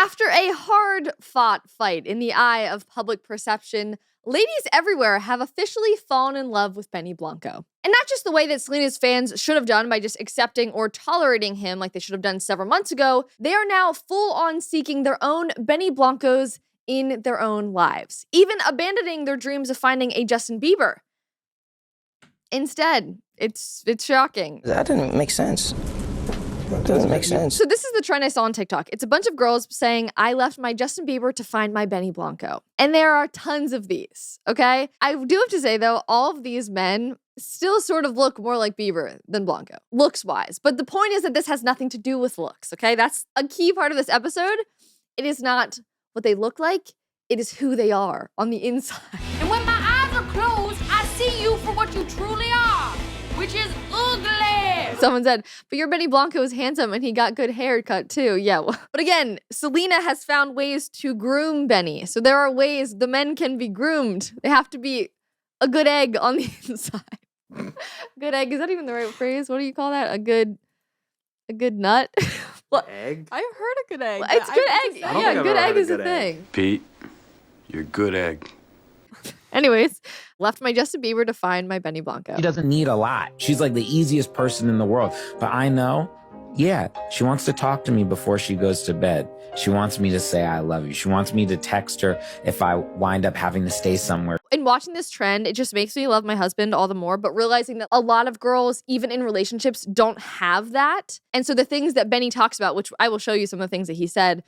After a hard-fought fight in the eye of public perception, ladies everywhere have officially fallen in love with Benny Blanco. And not just the way that Selena's fans should have done by just accepting or tolerating him like they should have done several months ago, they are now full-on seeking their own Benny Blancos in their own lives, even abandoning their dreams of finding a Justin Bieber. Instead, it's shocking. That didn't make sense. That doesn't make sense. So this is the trend I saw on TikTok. It's a bunch of girls saying, I left my Justin Bieber to find my Benny Blanco. And there are tons of these, okay? I do have to say, though, all of these men still sort of look more like Bieber than Blanco, looks-wise. But the point is that this has nothing to do with looks, okay? That's a key part of this episode. It is not what they look like. It is who they are on the inside. And when my eyes are closed, I see you for what you truly are, which is ugly. Someone said, but your Benny Blanco is handsome and he got good haircut too. Yeah, well, but again, Selena has found ways to groom Benny. So there are ways the men can be groomed. They have to be a good egg on the inside. Good egg, is that even the right phrase? What do you call that? A good nut? What? Egg? I've heard a good egg. It's good egg. Yeah, good egg is a good thing. Pete, you're good egg. Anyways, left my Justin Bieber to find my Benny Blanco. She doesn't need a lot. She's like the easiest person in the world. But I know, yeah, she wants to talk to me before she goes to bed. She wants me to say I love you. She wants me to text her if I wind up having to stay somewhere. In watching this trend, it just makes me love my husband all the more, but realizing that a lot of girls, even in relationships, don't have that. And so the things that Benny talks about, which I will show you some of the things that he said,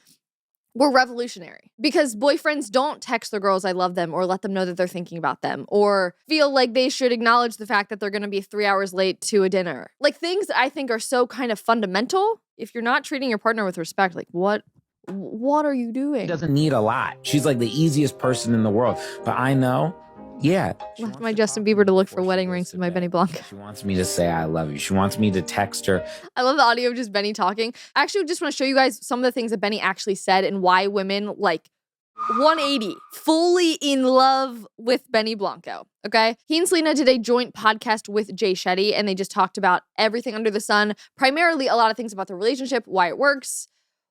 were revolutionary. Because boyfriends don't text their girls I love them or let them know that they're thinking about them or feel like they should acknowledge the fact that they're going to be 3 hours late to a dinner. Like things that I think are so kind of fundamental. If you're not treating your partner with respect, like what are you doing? She doesn't need a lot. She's like the easiest person in the world. But I know, yeah. Left my Justin Bieber to look for wedding rings with my Benny Blanco. She wants me to say I love you. She wants me to text her. I love the audio of just Benny talking. I actually just want to show you guys some of the things that Benny actually said and why women, like, 180, fully in love with Benny Blanco, okay? He and Selena did a joint podcast with Jay Shetty, and they just talked about everything under the sun, primarily a lot of things about the relationship, why it works,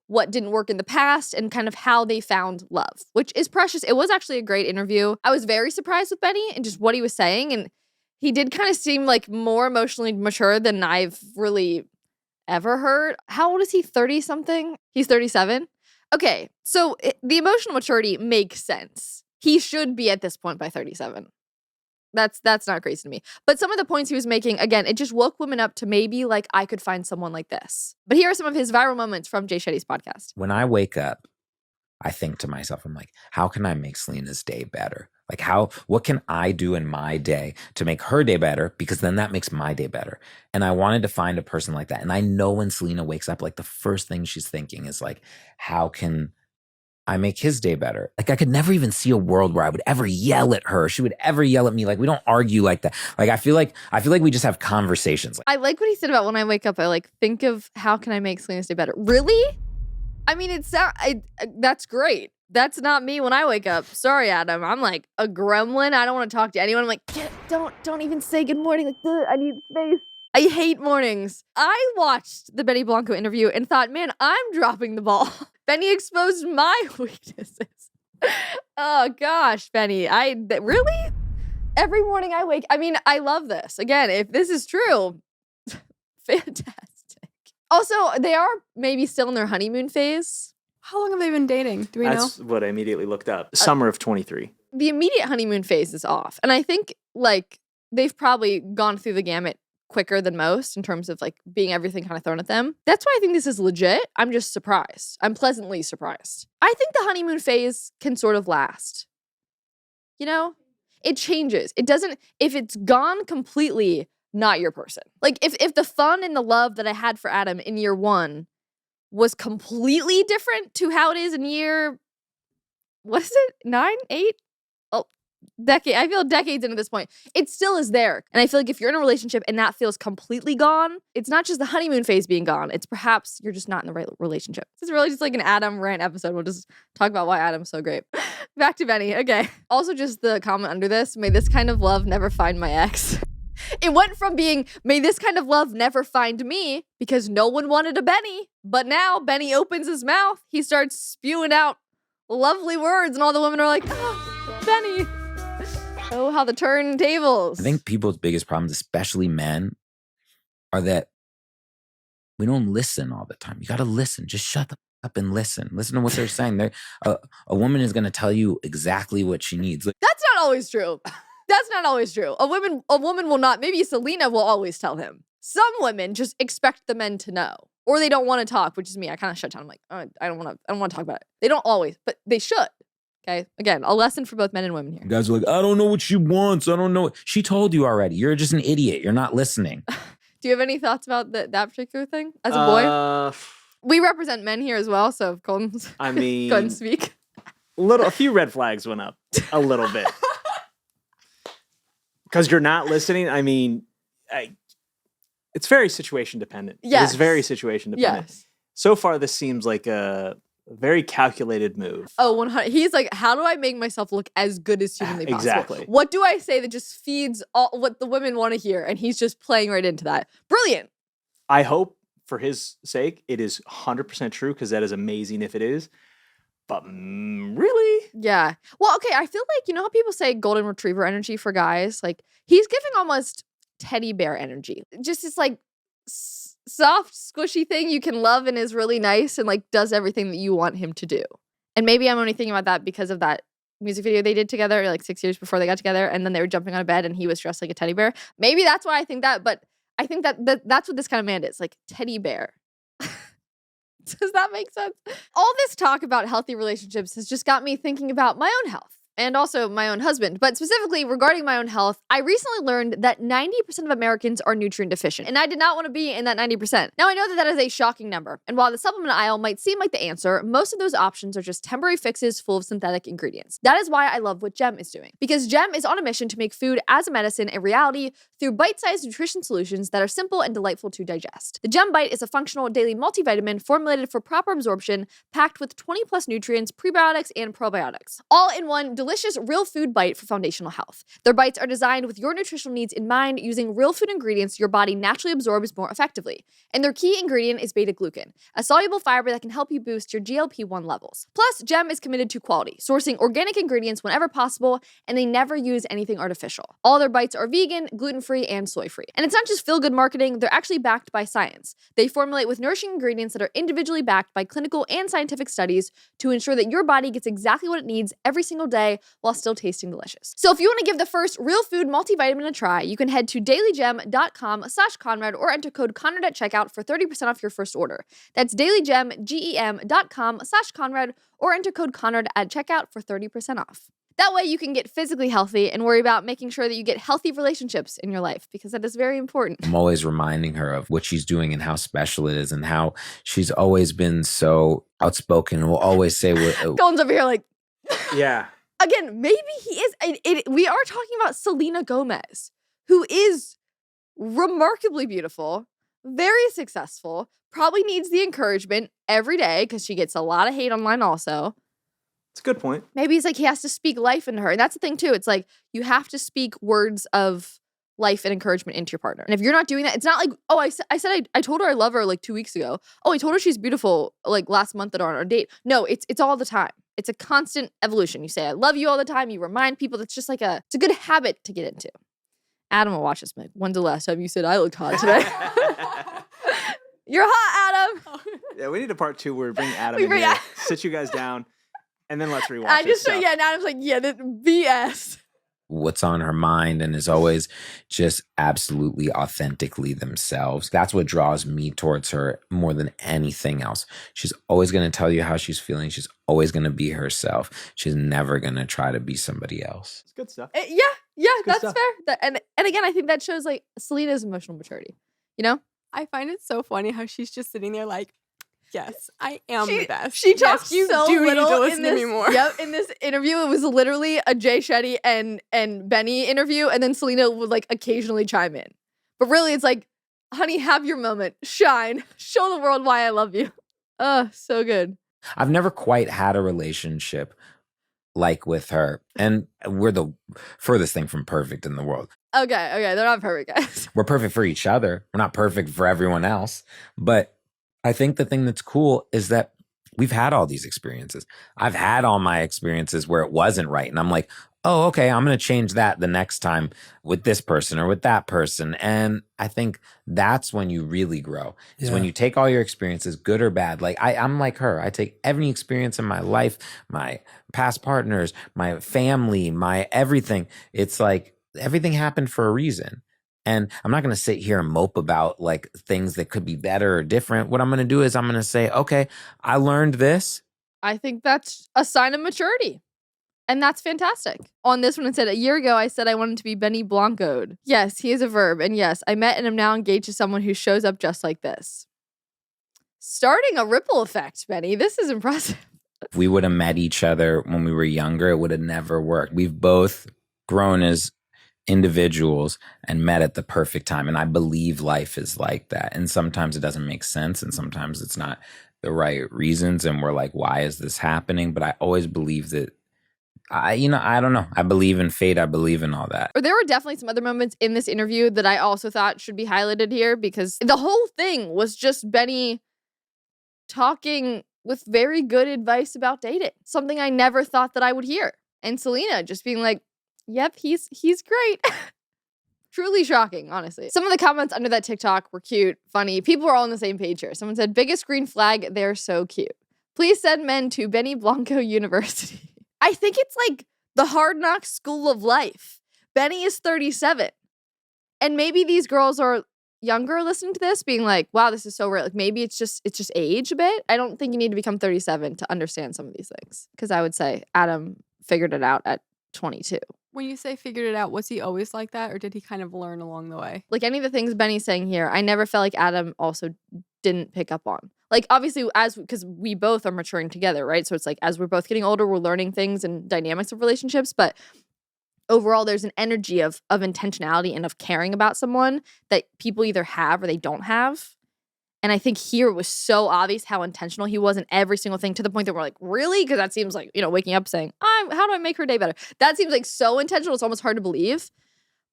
what didn't work in the past, and kind of how they found love, which is precious. It was actually a great interview. I was very surprised with Benny and just what he was saying, and he did kind of seem like more emotionally mature than I've really ever heard. How old is he? 30-something? He's 37? Okay, so the emotional maturity makes sense. He should be at this point by 37. That's not crazy to me. But some of the points he was making, again, it just woke women up to maybe like I could find someone like this. But here are some of his viral moments from Jay Shetty's podcast. When I wake up, I think to myself, I'm like, how can I make Selena's day better? Like what can I do in my day to make her day better? Because then that makes my day better. And I wanted to find a person like that. And I know when Selena wakes up, like the first thing she's thinking is like, how can I make his day better? Like I could never even see a world where I would ever yell at her. She would ever yell at me. Like we don't argue like that. Like I feel like we just have conversations. I like what he said about when I wake up, I like think of how can I make Selena's day better? Really? I mean, that's great. That's not me when I wake up. Sorry, Adam. I'm like a gremlin. I don't want to talk to anyone. I'm like, don't even say good morning. Like, I need space. I hate mornings. I watched the Benny Blanco interview and thought, man, I'm dropping the ball. Benny exposed my weaknesses. Oh gosh, Benny. Really? Every morning I wake, I mean, I love this. Again, if this is true, fantastic. Also, they are maybe still in their honeymoon phase. How long have they been dating? Do we know? That's what I immediately looked up. Summer of 23. The immediate honeymoon phase is off. And I think, like, they've probably gone through the gamut quicker than most in terms of, like, being everything kind of thrown at them. That's why I think this is legit. I'm just surprised. I'm pleasantly surprised. I think the honeymoon phase can sort of last. You know? It changes. It doesn't, if it's gone completely, not your person. Like, if the fun and the love that I had for Adam in year 1 was completely different to how it is in year, what is it, 9, 8? Oh, decade. I feel decades into this point. It still is there. And I feel like if you're in a relationship and that feels completely gone, it's not just the honeymoon phase being gone. It's perhaps you're just not in the right relationship. This is really just like an Adam rant episode. We'll just talk about why Adam's so great. Back to Benny. Okay. Also, just the comment under this, may this kind of love never find my ex. It went from being, may this kind of love never find me because no one wanted a Benny. But now Benny opens his mouth. He starts spewing out lovely words and all the women are like, oh, Benny. Oh, how the turntables. I think people's biggest problems, especially men, are that we don't listen all the time. You got to listen. Just shut up and listen. Listen to what they're saying. A woman is going to tell you exactly what she needs. That's not always true. That's not always true. A woman will not. Maybe Selena will always tell him. Some women just expect the men to know, or they don't want to talk, which is me. I kind of shut down. I'm like, oh, I don't want to talk about it. They don't always, but they should. Okay. Again, a lesson for both men and women here. Guys are like, I don't know what she wants. I don't know. She told you already. You're just an idiot. You're not listening. Do you have any thoughts about that particular thing as a boy? We represent men here as well, so Colton, go ahead and speak. A few red flags went up a little bit. Because you're not listening. I mean, it's very situation dependent. Yes. It's very situation dependent. Yes. So far, this seems like a very calculated move. Oh, 100. He's like, how do I make myself look as good as humanly possible? Exactly. What do I say that just feeds all what the women want to hear? And he's just playing right into that. Brilliant. I hope for his sake, it is 100% true because that is amazing if it is. But really? Yeah. Well, okay. I feel like, you know how people say golden retriever energy for guys? Like, he's giving almost teddy bear energy. Just this like soft, squishy thing you can love and is really nice and like does everything that you want him to do. And maybe I'm only thinking about that because of that music video they did together like 6 years before they got together, and then they were jumping on a bed and he was dressed like a teddy bear. Maybe that's why I think that, but I think that's what this kind of man is, like teddy bear. Does that make sense? All this talk about healthy relationships has just got me thinking about my own health. And also my own husband. But specifically regarding my own health, I recently learned that 90% of Americans are nutrient deficient. And I did not want to be in that 90%. Now, I know that is a shocking number. And while the supplement aisle might seem like the answer, most of those options are just temporary fixes full of synthetic ingredients. That is why I love what Gem is doing. Because Gem is on a mission to make food as a medicine a reality through bite-sized nutrition solutions that are simple and delightful to digest. The Gem Bite is a functional daily multivitamin formulated for proper absorption, packed with 20 plus nutrients, prebiotics, and probiotics. All in one delicious real food bite for foundational health. Their bites are designed with your nutritional needs in mind, using real food ingredients your body naturally absorbs more effectively. And their key ingredient is beta-glucan, a soluble fiber that can help you boost your GLP-1 levels. Plus, Gem is committed to quality, sourcing organic ingredients whenever possible, and they never use anything artificial. All their bites are vegan, gluten-free, and soy-free. And it's not just feel-good marketing, they're actually backed by science. They formulate with nourishing ingredients that are individually backed by clinical and scientific studies to ensure that your body gets exactly what it needs every single day while still tasting delicious. So if you want to give the first real food multivitamin a try, you can head to dailygem.com/Conrad or enter code Conrad at checkout for 30% off your first order. That's dailygem.com/Conrad or enter code Conrad at checkout for 30% off. That way you can get physically healthy and worry about making sure that you get healthy relationships in your life, because that is very important. I'm always reminding her of what she's doing and how special it is and how she's always been so outspoken and will always say what... Colin's over here like... Yeah. Again, maybe he is... we are talking about Selena Gomez, who is remarkably beautiful, very successful, probably needs the encouragement every day because she gets a lot of hate online also. It's a good point. Maybe he's like, he has to speak life into her. And that's the thing too. It's like, you have to speak words of life and encouragement into your partner. And if you're not doing that, it's not like, oh, I told her I love her like 2 weeks ago. Oh, I told her she's beautiful like last month on our date. No, it's all the time. It's a constant evolution. You say, I love you all the time. You remind people. It's just like it's a good habit to get into. Adam will watch this. Like, when's the last time you said I looked hot today? You're hot, Adam. Yeah, we need a part 2 where we bring Adam in here, sit you guys down, and then let's rewatch it. And Adam's like, yeah, this BS. What's on her mind, and is always just absolutely authentically themselves. That's what draws me towards her more than anything else. She's always going to tell you how she's feeling. She's always going to be herself. She's never going to try to be somebody else. It's good stuff. Yeah, that's stuff. fair. And again, I think that shows like Selena's emotional maturity. You know? I find it so funny how she's just sitting there like, yes, I am the best. She talks you so do little need to listen in this, to me more. Yep, in this interview, it was literally a Jay Shetty and Benny interview, and then Selena would like occasionally chime in. But really, it's like, honey, have your moment, shine, show the world why I love you. So good. I've never quite had a relationship like with her, and we're the furthest thing from perfect in the world. Okay, they're not perfect, guys. We're perfect for each other. We're not perfect for everyone else. But I think the thing that's cool is that we've had all these experiences. I've had all my experiences where it wasn't right. And I'm like, oh, okay, I'm going to change that the next time with this person or with that person. And I think that's when you really grow, is when you take all your experiences, good or bad. Like I'm like her. I take every experience in my life, my past partners, my family, my everything. It's like everything happened for a reason. And I'm not going to sit here and mope about like things that could be better or different. What I'm going to do is I'm going to say, okay, I learned this. I think that's a sign of maturity. And that's fantastic. On this one, it said, a year ago, I said I wanted to be Benny Blanco'd. Yes, he is a verb. And yes, I met and am now engaged to someone who shows up just like this. Starting a ripple effect, Benny. This is impressive. If we would have met each other when we were younger, it would have never worked. We've both grown as individuals and met at the perfect time. And I believe life is like that. And sometimes it doesn't make sense. And sometimes it's not the right reasons. And we're like, why is this happening? But I always believe that I don't know. I believe in fate. I believe in all that. Or there were definitely some other moments in this interview that I also thought should be highlighted here, because the whole thing was just Benny talking with very good advice about dating. Something I never thought that I would hear. And Selena just being like, yep, he's great. Truly shocking, honestly. Some of the comments under that TikTok were cute, funny. People were all on the same page here. Someone said, biggest green flag, they're so cute. Please send men to Benny Blanco University. I think it's like the Hard Knocks school of life. Benny is 37. And maybe these girls are younger listening to this being like, wow, this is so rare. Like maybe it's just age a bit. I don't think you need to become 37 to understand some of these things. Because I would say Adam figured it out at 22. When you say figured it out, was he always like that, or did he kind of learn along the way? Like any of the things Benny's saying here, I never felt like Adam also didn't pick up on. Like obviously because we both are maturing together, right? So it's like as we're both getting older, we're learning things and dynamics of relationships. But overall, there's an energy of intentionality and of caring about someone that people either have or they don't have. And I think here it was so obvious how intentional he was in every single thing, to the point that we're like, really? Because that seems like, waking up saying, how do I make her day better? That seems like so intentional. It's almost hard to believe.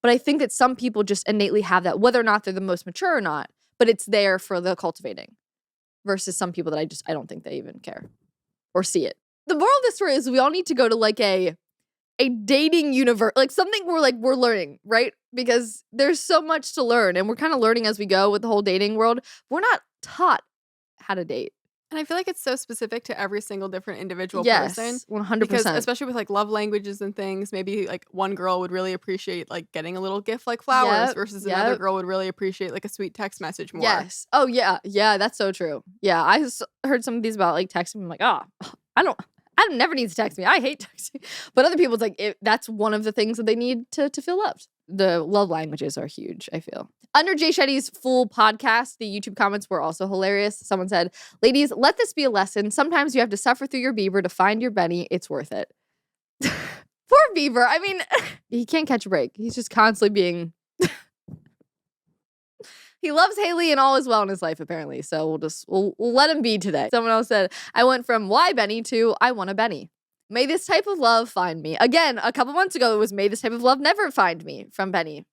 But I think that some people just innately have that, whether or not they're the most mature or not, but it's there for the cultivating, versus some people that I don't think they even care or see it. The moral of this story is we all need to go to like a dating universe, like something we're learning, right? Because there's so much to learn, and we're kind of learning as we go with the whole dating world. We're not taught how to date. And I feel like it's so specific to every single different individual Yes, person. 100%. Because especially with like love languages and things, maybe like one girl would really appreciate like getting a little gift like flowers Yep, versus yep. another girl would really appreciate like a sweet text message more. Yes. Oh, yeah. Yeah, that's so true. Yeah, I heard some of these about like texting. I'm like, Adam never needs to text me. I hate texting. But other people, it's like, that's one of the things that they need to feel loved. The love languages are huge, I feel. Under Jay Shetty's full podcast, the YouTube comments were also hilarious. Someone said, ladies, let this be a lesson. Sometimes you have to suffer through your Bieber to find your Benny. It's worth it. Poor Bieber. I mean, he can't catch a break. He's just constantly being... He loves Haley and all is well in his life, apparently. So we'll let him be today. Someone else said, I went from why Benny to I want a Benny. May this type of love find me. Again, a couple months ago, it was may this type of love never find me from Benny.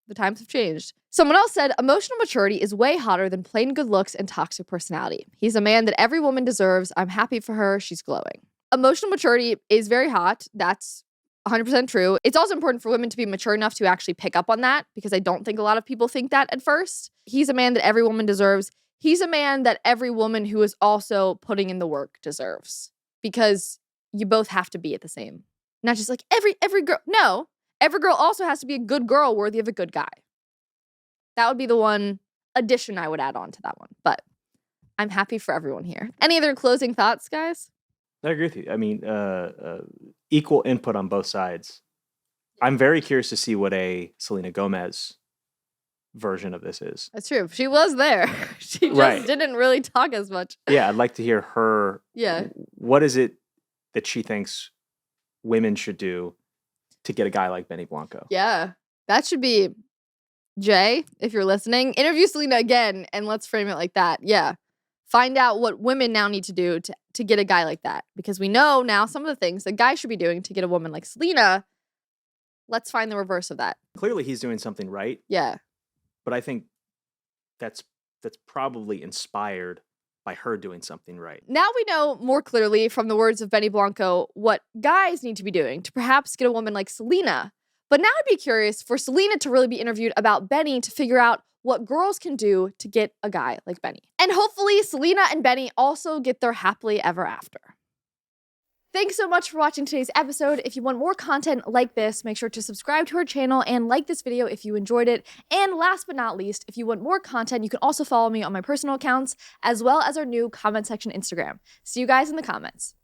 The times have changed. Someone else said, emotional maturity is way hotter than plain good looks and toxic personality. He's a man that every woman deserves. I'm happy for her. She's glowing. Emotional maturity is very hot. That's 100% true. It's also important for women to be mature enough to actually pick up on that, because I don't think a lot of people think that at first. He's a man that every woman deserves. He's a man that every woman who is also putting in the work deserves, because you both have to be at the same. Not just like every girl. No, every girl also has to be a good girl worthy of a good guy. That would be the one addition I would add on to that one. But I'm happy for everyone here. Any other closing thoughts, guys? I agree with you. I mean, equal input on both sides. I'm very curious to see what a Selena Gomez version of this is. That's true. She was there. She just Right. didn't really talk as much. Yeah, I'd like to hear her. Yeah. What is it that she thinks women should do to get a guy like Benny Blanco? Yeah. That should be Jay, if you're listening. Interview Selena again, and let's frame it like that. Yeah. Find out what women now need to do to get a guy like that. Because we know now some of the things that guys should be doing to get a woman like Selena. let's find the reverse of that. Clearly he's doing something right, Yeah. but I think that's probably inspired by her doing something right. Now we know more clearly from the words of Benny Blanco what guys need to be doing to perhaps get a woman like Selena. But now I'd be curious for Selena to really be interviewed about Benny to figure out what girls can do to get a guy like Benny. And hopefully Selena and Benny also get their happily ever after. Thanks so much for watching today's episode. If you want more content like this, make sure to subscribe to our channel and like this video if you enjoyed it. And last but not least, if you want more content, you can also follow me on my personal accounts, as well as our new comment section Instagram. See you guys in the comments.